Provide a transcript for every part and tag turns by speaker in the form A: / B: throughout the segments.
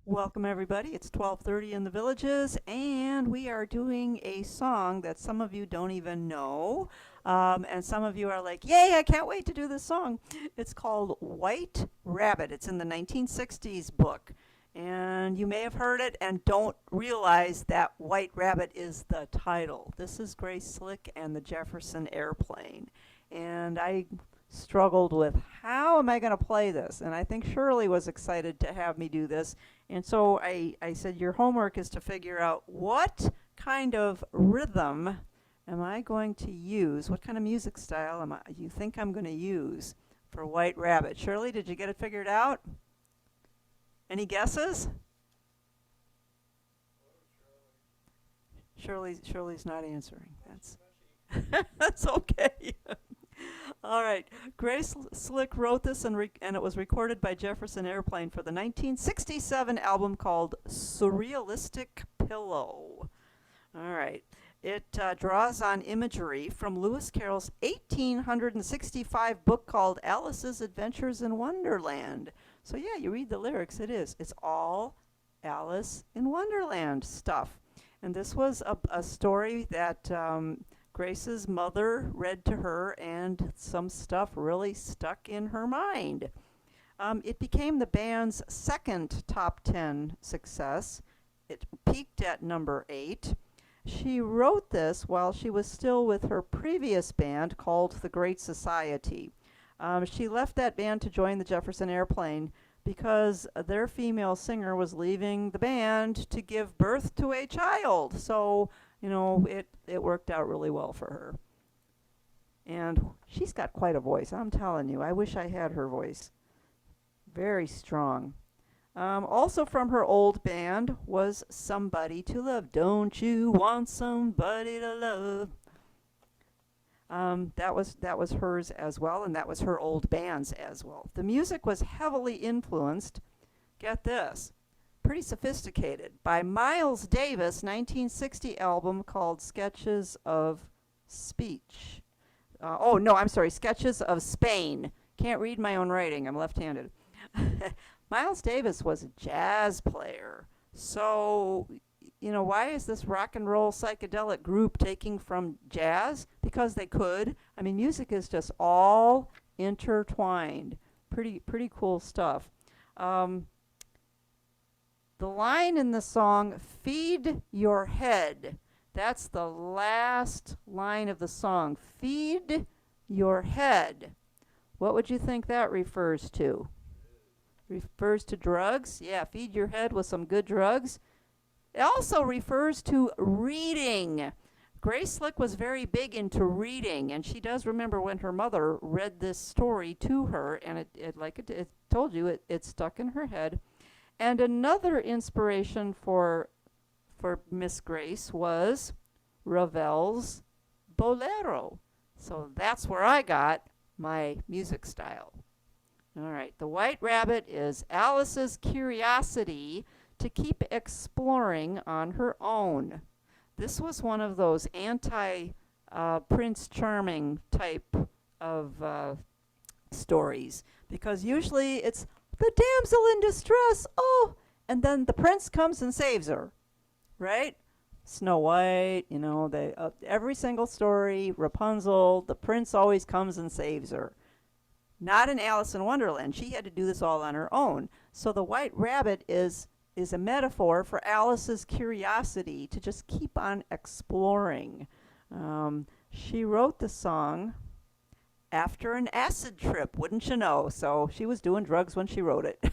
A: Welcome everybody. It's 12:30 in the Villages, and we are doing a song that some of you don't even know, and some of you are like, "Yay! I can't wait to do this song." It's called "White Rabbit." It's in the 1960s book, and you may have heard it and don't realize that "White Rabbit" is the title. This is Grace Slick and the Jefferson Airplane, and I struggled with how am I going to play this, and I think Shirley was excited to have me do this. And so I said, your homework is to figure out what kind of rhythm am I going to use? What kind of music style you think I'm going to use for White Rabbit? Shirley, did you get it figured out? Any guesses? Shirley's not answering. That's okay. All right. Grace Slick wrote this, and it was recorded by Jefferson Airplane for the 1967 album called Surrealistic Pillow. All right. It draws on imagery from Lewis Carroll's 1865 book called Alice's Adventures in Wonderland. So, yeah, you read the lyrics, it is. It's all Alice in Wonderland stuff. And this was a story that Grace's mother read to her, and some stuff really stuck in her mind. It became the band's second top 10 success. It peaked at number 8. She wrote this while she was still with her previous band called The Great Society. She left that band to join the Jefferson Airplane because their female singer was leaving the band to give birth to a child. So, it worked out really well for her. And she's got quite a voice, I'm telling you. I wish I had her voice. Very strong. Also from her old band was Somebody to Love. Don't you want somebody to love? That was hers as well, and that was her old band's as well. The music was heavily influenced, get this, pretty sophisticated, by Miles Davis' 1960 album called Sketches of Speech. Sketches of Spain. Can't read my own writing, I'm left-handed. Miles Davis was a jazz player. So, why is this rock and roll psychedelic group taking from jazz? Because they could. I mean, music is just all intertwined. Pretty cool stuff. The line in the song, "Feed your head," that's the last line of the song. Feed your head. What would you think that refers to? Refers to drugs? Yeah, feed your head with some good drugs. It also refers to reading. Grace Slick was very big into reading, and she does remember when her mother read this story to her, and it told you, it stuck in her head. And another inspiration for Miss Grace was Ravel's Bolero. So that's where I got my music style. All right, the White Rabbit is Alice's curiosity to keep exploring on her own. This was one of those anti-Prince Charming type of stories, because usually it's the damsel in distress, oh, and then the prince comes and saves her, right? Snow White, every single story, Rapunzel, the prince always comes and saves her. Not in Alice in Wonderland. She had to do this all on her own. So the White Rabbit is a metaphor for Alice's curiosity to just keep on exploring. She wrote the song after an acid trip, wouldn't you know? So she was doing drugs when she wrote it.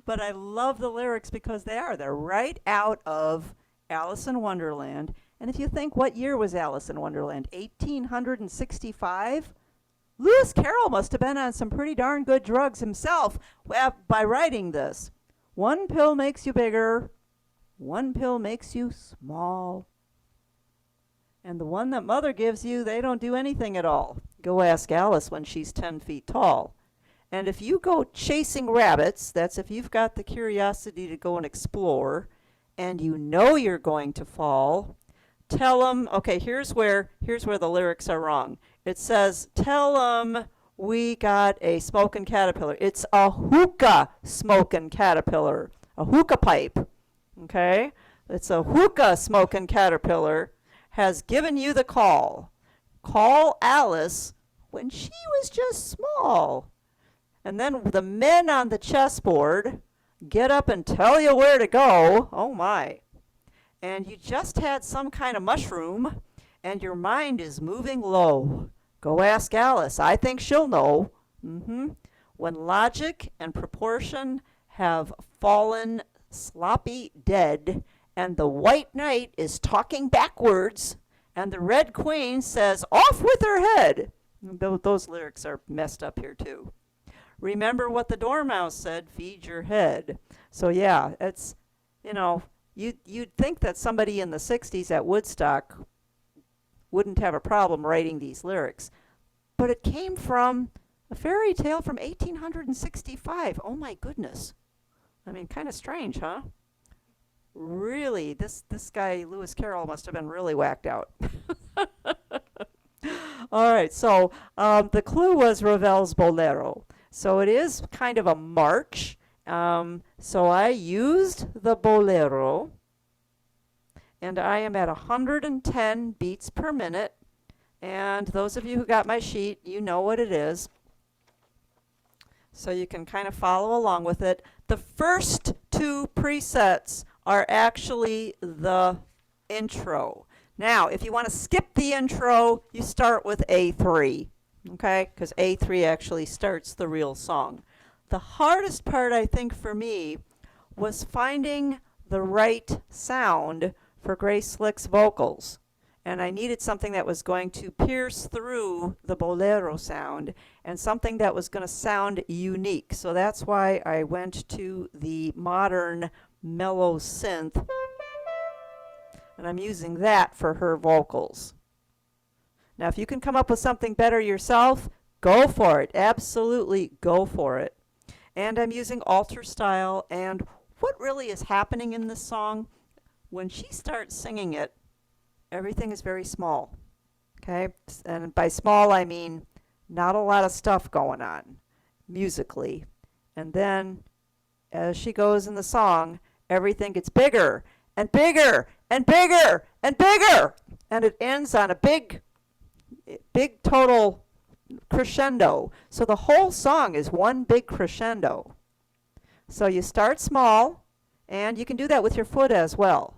A: But I love the lyrics because they're right out of Alice in Wonderland. And if you think, what year was Alice in Wonderland? 1865? Lewis Carroll must have been on some pretty darn good drugs himself by writing this. One pill makes you bigger, one pill makes you small. And the one that mother gives you, they don't do anything at all. Go ask Alice when she's 10 feet tall. And if you go chasing rabbits, that's if you've got the curiosity to go and explore, and you know you're going to fall, tell them, okay, here's where the lyrics are wrong. It says, tell them we got a smoking caterpillar. It's a hookah smoking caterpillar, a hookah pipe. Okay? It's a hookah smoking caterpillar has given you the call. Call Alice when she was just small. And then the men on the chessboard get up and tell you where to go. Oh my. And you just had some kind of mushroom and your mind is moving low. Go ask Alice. I think she'll know. When logic and proportion have fallen sloppy dead, and the white knight is talking backwards, and the red queen says, off with her head. Those lyrics are messed up here too. Remember what the Dormouse said, feed your head. So yeah, it's, you'd think that somebody in the 60s at Woodstock wouldn't have a problem writing these lyrics. But it came from a fairy tale from 1865. Oh my goodness. I mean, kind of strange, huh? Really, this guy, Lewis Carroll, must have been really whacked out. All right, so the clue was Ravel's Bolero. So it is kind of a march. So I used the Bolero, and I am at 110 beats per minute. And those of you who got my sheet, you know what it is. So you can kind of follow along with it. The first two presets are actually the intro. Now, if you want to skip the intro, you start with A3, okay? Because A3 actually starts the real song. The hardest part, I think, for me was finding the right sound for Grace Slick's vocals. And I needed something that was going to pierce through the bolero sound and something that was going to sound unique. So that's why I went to the modern mellow synth. And I'm using that for her vocals. Now, if you can come up with something better yourself, go for it. Absolutely go for it. And I'm using alter style. And what really is happening in this song, when she starts singing it, everything is very small, okay? And by small, I mean not a lot of stuff going on musically. And then as she goes in the song, everything gets bigger and bigger and bigger and bigger. And it ends on a big total crescendo. So the whole song is one big crescendo. So you start small, and you can do that with your foot as well.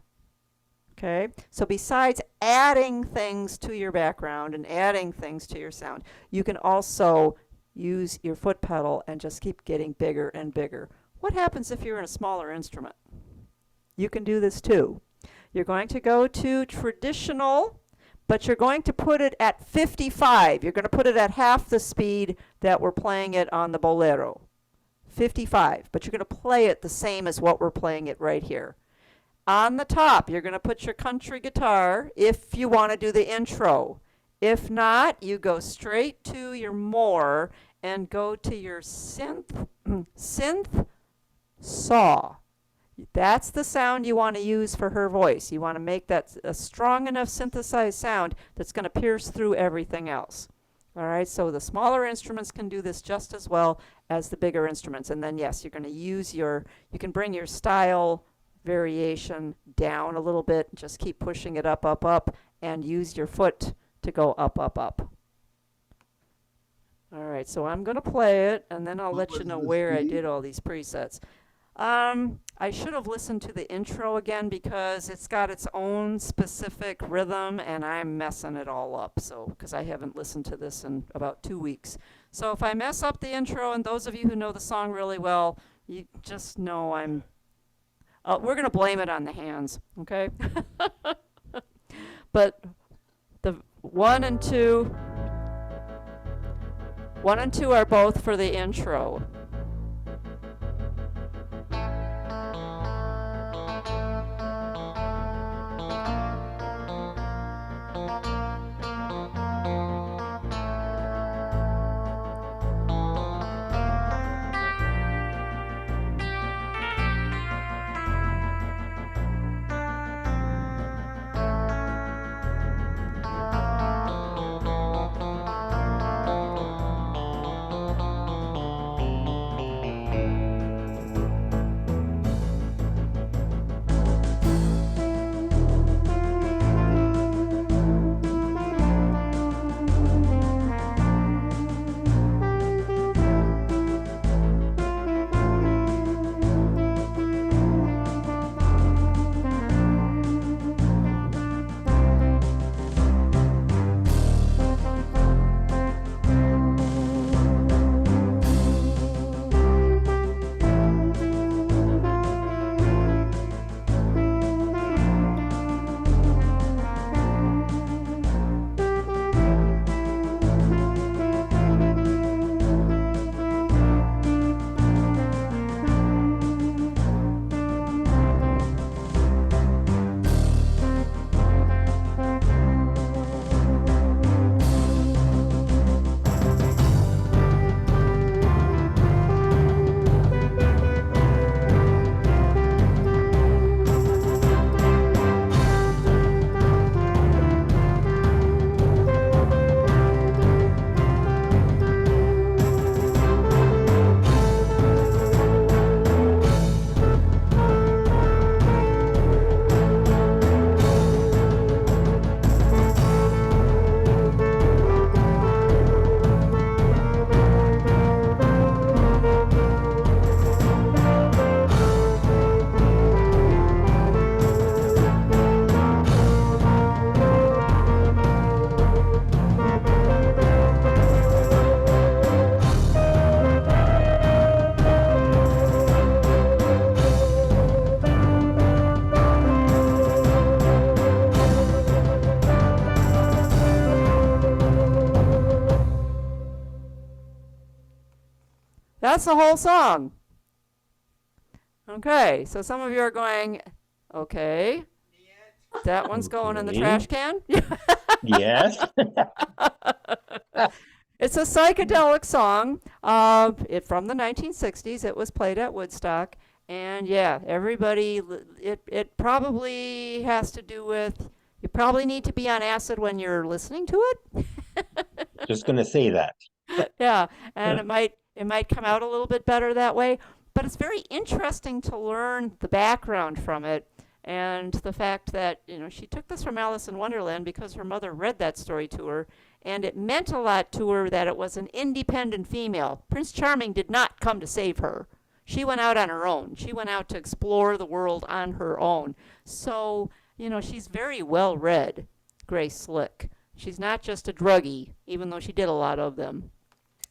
A: Okay, so besides adding things to your background and adding things to your sound, you can also use your foot pedal and just keep getting bigger and bigger. What happens if you're in a smaller instrument? You can do this too. You're going to go to traditional, but you're going to put it at 55. You're going to put it at half the speed that we're playing it on the Bolero. 55, but you're going to play it the same as what we're playing it right here. On the top, you're going to put your country guitar if you want to do the intro. If not, you go straight to your more and go to your synth saw. That's the sound you want to use for her voice. You want to make that a strong enough synthesized sound that's going to pierce through everything else. All right, so the smaller instruments can do this just as well as the bigger instruments. And then, yes, you're going to use you can bring your style variation down a little bit. Just keep pushing it up, up, up, and use your foot to go up, up, up. All right, so I'm going to play it, and then I'll let you know where I did all these presets. I should have listened to the intro again because it's got its own specific rhythm, and I'm messing it all up. So, because I haven't listened to this in about 2 weeks. So if I mess up the intro, and those of you who know the song really well, you just know we're going to blame it on the hands, okay? But the 1 and 2 are both for the intro. That's the whole song. Okay, so some of you are going, okay, that one's going in the
B: Okay.
A: trash can.
B: Yes.
A: It's a psychedelic song from the 1960s. It was played at Woodstock. And yeah, it probably has to do with, you probably need to be on acid when you're listening to it.
B: Just gonna say that.
A: Yeah, and it might come out a little bit better that way, but it's very interesting to learn the background from it and the fact that, she took this from Alice in Wonderland because her mother read that story to her, and it meant a lot to her that it was an independent female. Prince Charming did not come to save her. She went out on her own. She went out to explore the world on her own. So, she's very well read, Grace Slick. She's not just a druggie, even though she did a lot of them.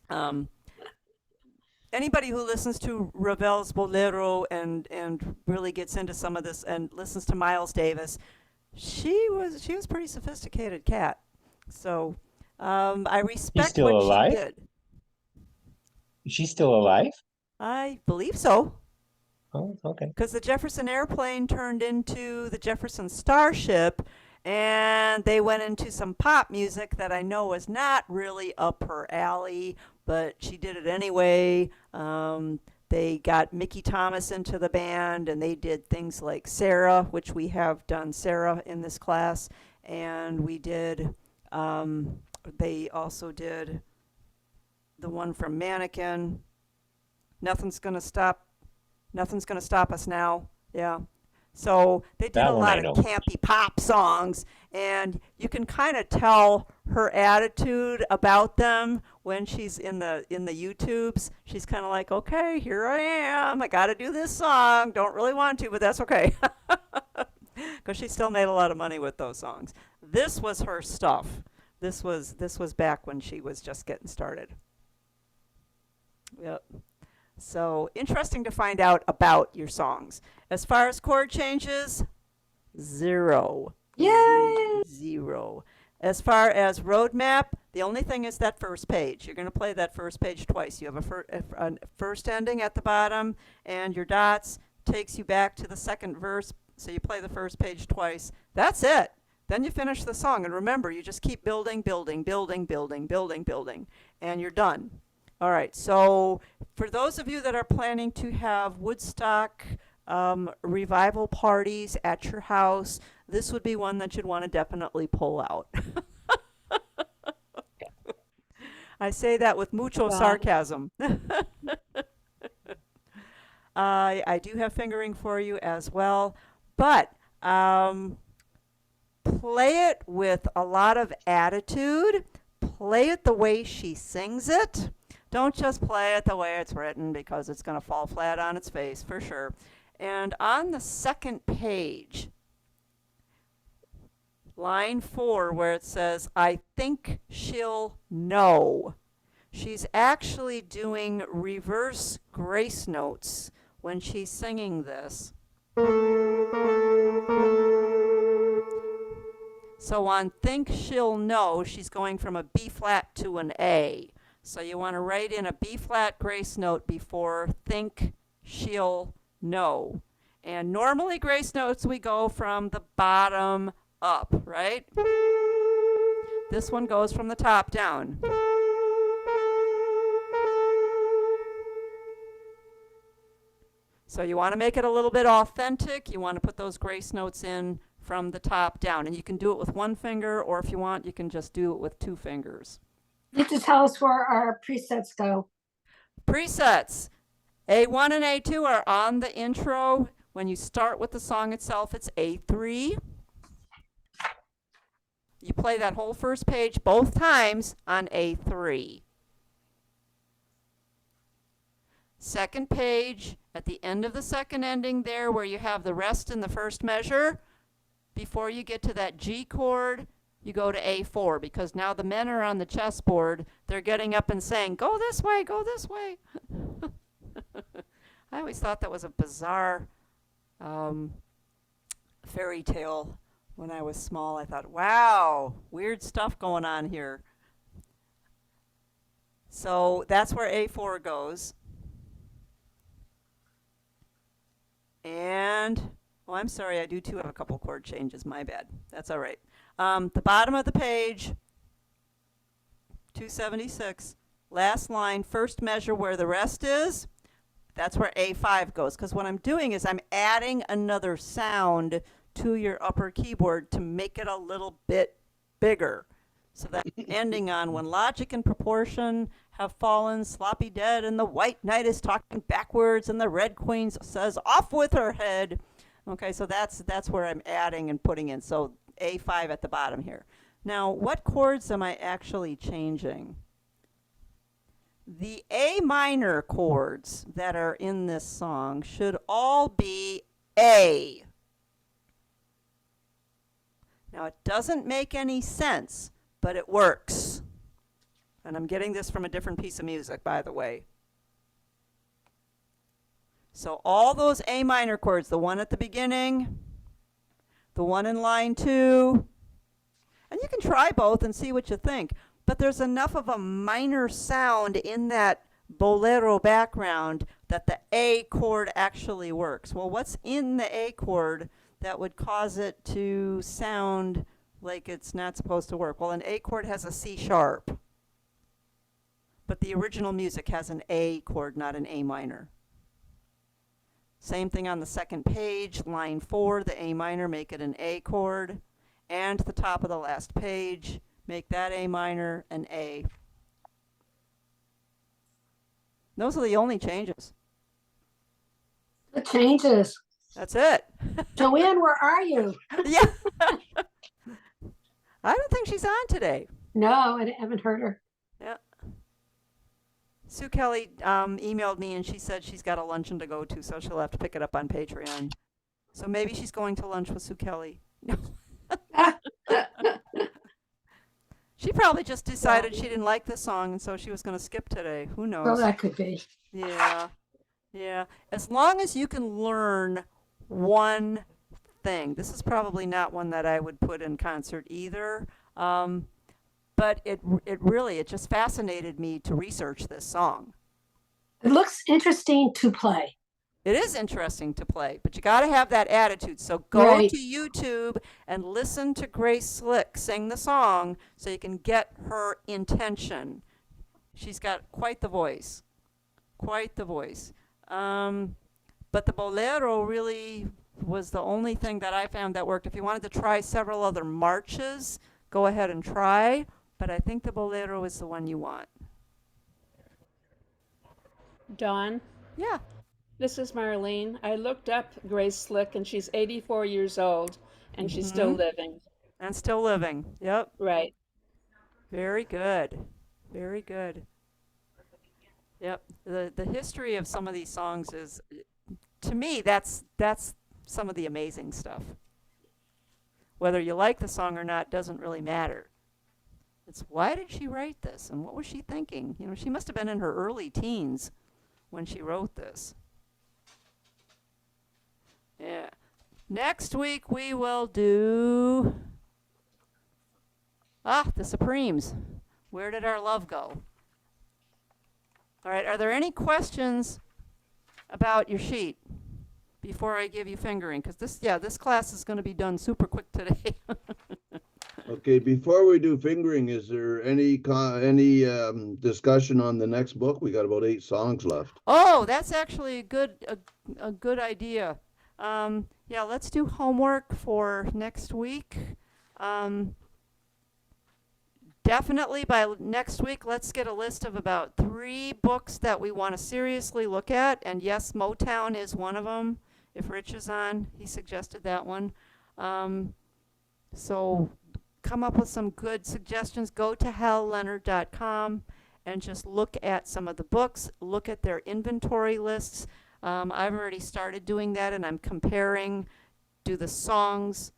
A: Um, Anybody who listens to Ravel's Bolero and really gets into some of this and listens to Miles Davis, she was a pretty sophisticated cat. So I
B: She's
A: respect
B: still
A: what she
B: alive?
A: did.
B: She's still alive?
A: I believe so,
B: Oh, okay.
A: because the Jefferson Airplane turned into the Jefferson Starship, and they went into some pop music that I know was not really up her alley, but she did it anyway. They got Mickey Thomas into the band, and they did things like Sarah, which we have done Sarah in this class, and we did. Um, they also did the one from Mannequin. Nothing's gonna stop Nothing's Gonna Stop Us Now. Yeah. So they did a
B: That one
A: lot
B: I
A: of
B: know.
A: campy pop songs, and you can kind of tell her attitude about them when she's in the YouTubes. She's kind of like, okay, here I am. I got to do this song. Don't really want to, but that's okay, because she still made a lot of money with those songs. This was her stuff. This was back when she was just getting started. Yep. So interesting to find out about your songs. As far as chord changes, zero.
C: Yay!
A: Zero. As far as roadmap, the only thing is that first page. You're going to play that first page twice. You have a first ending at the bottom, and your dots takes you back to the second verse. So you play the first page twice. That's it. Then you finish the song. And remember, you just keep building, building, building, building, building, building, and you're done. All right. So for those of you that are planning to have Woodstock revival parties at your house, this would be one that you'd want to definitely pull out. I say that with mucho
C: Got it.
A: sarcasm. I do have fingering for you as well, but um, play it with a lot of attitude. Play it the way she sings it. Don't just play it the way it's written because it's going to fall flat on its face for sure. And on the second page, line 4, where it says, I think she'll know, she's actually doing reverse grace notes when she's singing this. So on think she'll know, she's going from a B flat to an A. So you want to write in a B flat grace note before think she'll know. And normally grace notes we go from the bottom up, right? This one goes from the top down. So you want to make it a little bit authentic. You want to put those grace notes in from the top down. And you can do it with one finger, or if you want, you can just do it with two fingers.
C: You have to tell us where our presets go.
A: Presets. A1 and A2 are on the intro. When you start with the song itself, it's A3. You play that whole first page both times on A3. Second page, at the end of the second ending there where you have the rest in the first measure, before you get to that G chord, you go to A4 because now the men are on the chessboard. They're getting up and saying, go this way, go this way. I always thought that was a bizarre fairy tale when I was small. I thought, wow, weird stuff going on here. So that's where A4 goes. And, oh, I'm sorry, I do too have a couple chord changes. My bad. That's all right. The bottom of the page, 276, last line, first measure where the rest is. That's where A5 goes. Because what I'm doing is I'm adding another sound to your upper keyboard to make it a little bit bigger. So that ending on when logic and proportion have fallen, sloppy dead, and the white knight is talking backwards, and the red queen says, "Off with her head." Okay, so that's where I'm adding and putting in. So A5 at the bottom here. Now, what chords am I actually changing? The A minor chords that are in this song should all be A. Now, it doesn't make any sense, but it works. And I'm getting this from a different piece of music, by the way. So all those A minor chords, the one at the beginning, the one in line 2, and you can try both and see what you think. But there's enough of a minor sound in that bolero background that the A chord actually works. Well, what's in the A chord that would cause it to sound like it's not supposed to work? Well, an A chord has a C sharp, but the original music has an A chord, not an A minor. Same thing on the second page, line 4, the A minor, make it an A chord, and the top of the last page, make that A minor an A. Those are the only changes.
C: The changes.
A: That's it.
C: Joanne, where are you?
A: Yeah. I don't think she's on today.
C: No, I haven't heard her.
A: Yeah. Sue Kelly emailed me and she said she's got a luncheon to go to, so she'll have to pick it up on Patreon. So maybe she's going to lunch with Sue Kelly. She probably just decided she didn't like this song, and so she was going to skip today. Who knows?
C: Well, that could be.
A: Yeah. Yeah. As long as you can learn one thing. This is probably not one that I would put in concert either. But it just fascinated me to research this song.
C: It looks interesting to play.
A: It is interesting to play, but you got to have that attitude. So go
C: Right.
A: to YouTube and listen to Grace Slick sing the song so you can get her intention. She's got quite the voice. Quite the voice. But the bolero really was the only thing that I found that worked. If you wanted to try several other marches, go ahead and try. But I think the bolero is the one you want.
D: Dawn,
A: Yeah.
D: this is Marlene. I looked up Grace Slick, and she's 84 years old, and she's still living.
A: And still living. Yep.
D: Right.
A: Very good. Very good. Yep. The history of some of these songs is, to me, that's some of the amazing stuff. Whether you like the song or not doesn't really matter. It's why did she write this and what was she thinking? You know, she must have been in her early teens when she wrote this. Yeah. Next week we will do the Supremes. Where did our love go? All right, are there any questions about your sheet before I give you fingering? Because this class is going to be done super quick today.
E: Okay, before we do fingering, is there any discussion on the next book? We got about 8 songs left.
A: Oh, that's actually a good idea. Yeah, let's do homework for next week. Definitely by next week, let's get a list of about 3 books that we want to seriously look at. And yes, Motown is one of them. If Rich is on, he suggested that one. So come up with some good suggestions. Go to halleonard.com and just look at some of the books. Look at their inventory lists. I've already started doing that, and I'm comparing. Do the songs,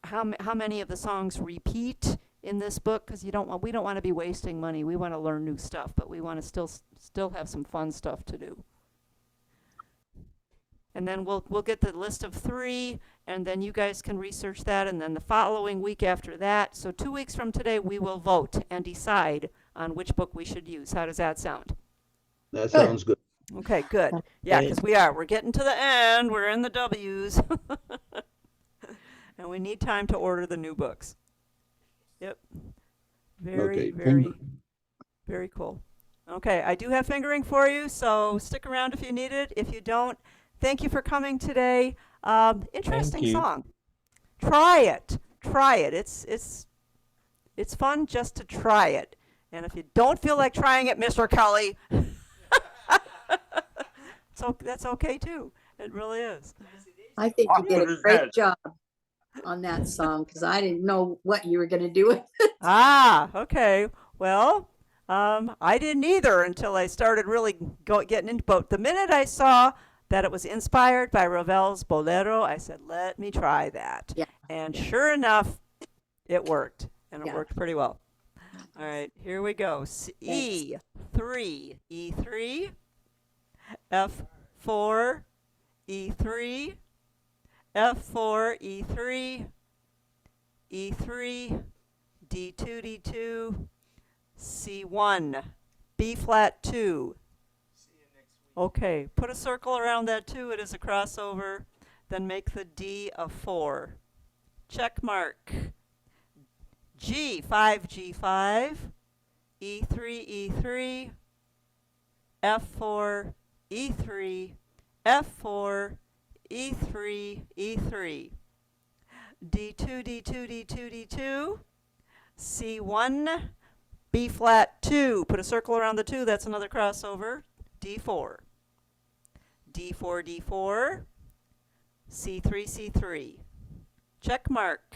A: how many of the songs repeat in this book? Because we don't want to be wasting money. We want to learn new stuff, but we want to still have some fun stuff to do. And then we'll get the list of 3, and then you guys can research that, and then the following week after that. So 2 weeks from today, we will vote and decide on which book we should use. How does that sound?
E: That sounds good.
A: Okay, good. Yeah,
B: Okay.
A: because we're getting to the end. We're in the W's. And we need time to order the new books. Yep. Very,
E: Okay,
A: very, very cool. Okay, I do have fingering for you, so stick around if you need it. If you don't, thank you for coming today.
B: Thank
A: Interesting
B: you.
A: song. Try it. Try it. It's fun just to try it. And if you don't feel like trying it, Mr. Kelly, so that's okay too. It really is.
F: I think
B: Off
F: you did
B: with
F: a
B: his
F: great
B: head.
F: job on that song because I didn't know what you were going to do with it.
A: Ah, okay. Well, I didn't either until I started really getting into boat. The minute I saw that it was inspired by Ravel's Bolero, I said, let me try that.
F: Yeah.
A: And sure enough, it worked. And it
F: Yeah.
A: worked pretty well. All right, here we go. E3, E3, F4, E3, F4, E3, E3, D2, D2, C1, B flat 2. Okay, put a circle around that 2. It is a crossover. Then make the D a 4. Check mark. G5, G5, E3, E3, F4, E3, F4, E3, E3. D2, D2, D2, D2, C1, B flat 2. Put a circle around the 2. That's another crossover. D4. D4, D4, C3, C3. Check mark.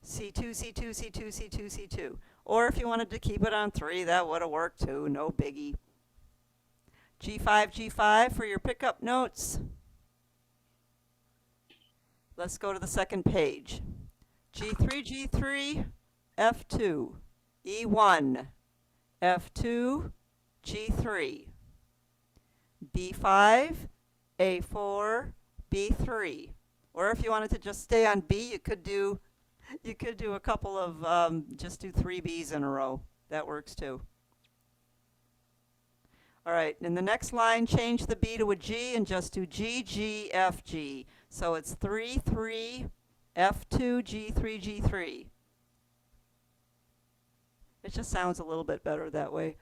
A: C2, C2, C2, C2, C2. Or if you wanted to keep it on 3, that would have worked too. No biggie. G5, G5 for your pickup notes. Let's go to the second page. G3, G3, F2, E1, F2, G3, B5, A4, B3. Or if you wanted to just stay on B, you could do a couple of, just do 3 Bs in a row. That works too. All right, in the next line, change the B to a G and just do G, G, F, G. So it's 3, 3, F2, G3, G3. It just sounds a little bit better that way.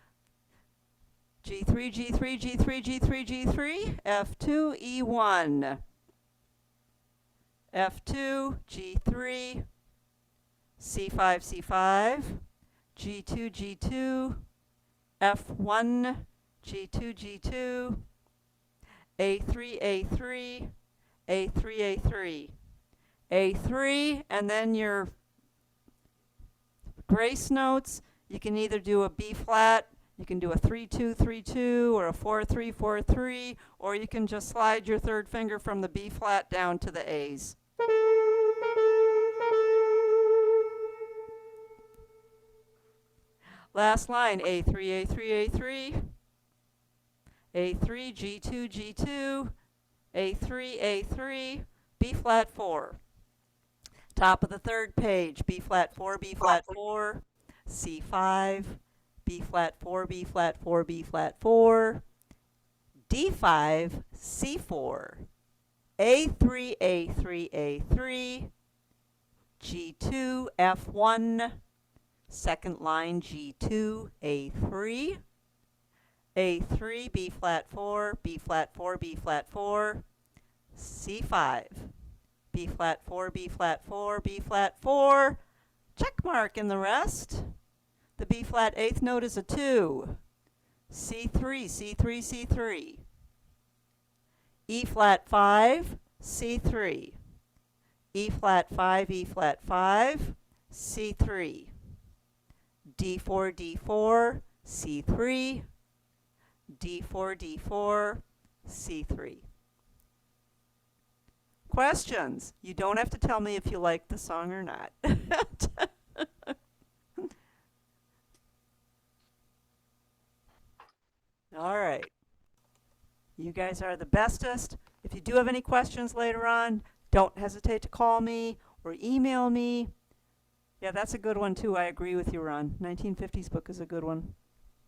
A: G3, G3, G3, G3, G3, F2, E1. F2, G3, C5, C5, G2, G2, F1, G2, G2, A3, A3, A3, A3, A3, and then your grace notes. You can either do a B flat, you can do a 3-2, 3-2, or a 4-3, 4-3, or you can just slide your third finger from the B flat down to the A's. Last line, A3, A3, A3, A3, G2, G2, A3, A3, B flat 4. Top of the third page, B flat 4, B flat 4, C5, B flat 4, B flat 4, B flat 4, D5, C4, A3, A3, A3, G2, F1, second line G2, A3, A3, B flat 4, B flat 4, B flat 4, C5, B flat 4, B flat 4, B flat 4, check mark in the rest. The B flat 8th note is a 2, C3, C3, C3, E flat 5, C3, E flat 5, E flat 5, C3, D4, D4, C3, D4, D4, C3. Questions? You don't have to tell me if you like the song or not. All right. You guys are the bestest. If you do have any questions later on, don't hesitate to call me or email me. Yeah, that's a good one too. I agree with you, Ron. 1950s book is a good one.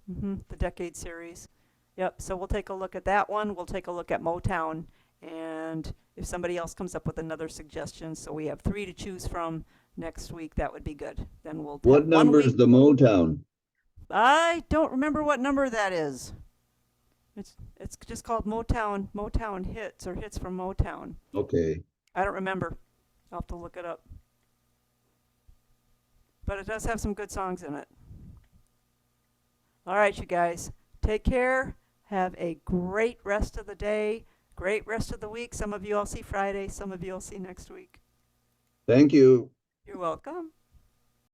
A: The Decade series. Yep, so we'll take a look at that one. We'll take a look at Motown. And if somebody else comes up with another suggestion, so we have 3 to choose from next week, that would be good. Then we'll
E: What
A: have 1
E: number is
A: week.
E: the Motown?
A: I don't remember what number that is. It's just called Motown Hits or Hits from Motown.
E: Okay.
A: I don't remember. I'll have to look it up. But it does have some good songs in it. All right, you guys. Take care. Have a great rest of the day. Great rest of the week. Some of you I'll see Friday. Some of you I'll see next week.
E: Thank you.
A: You're welcome.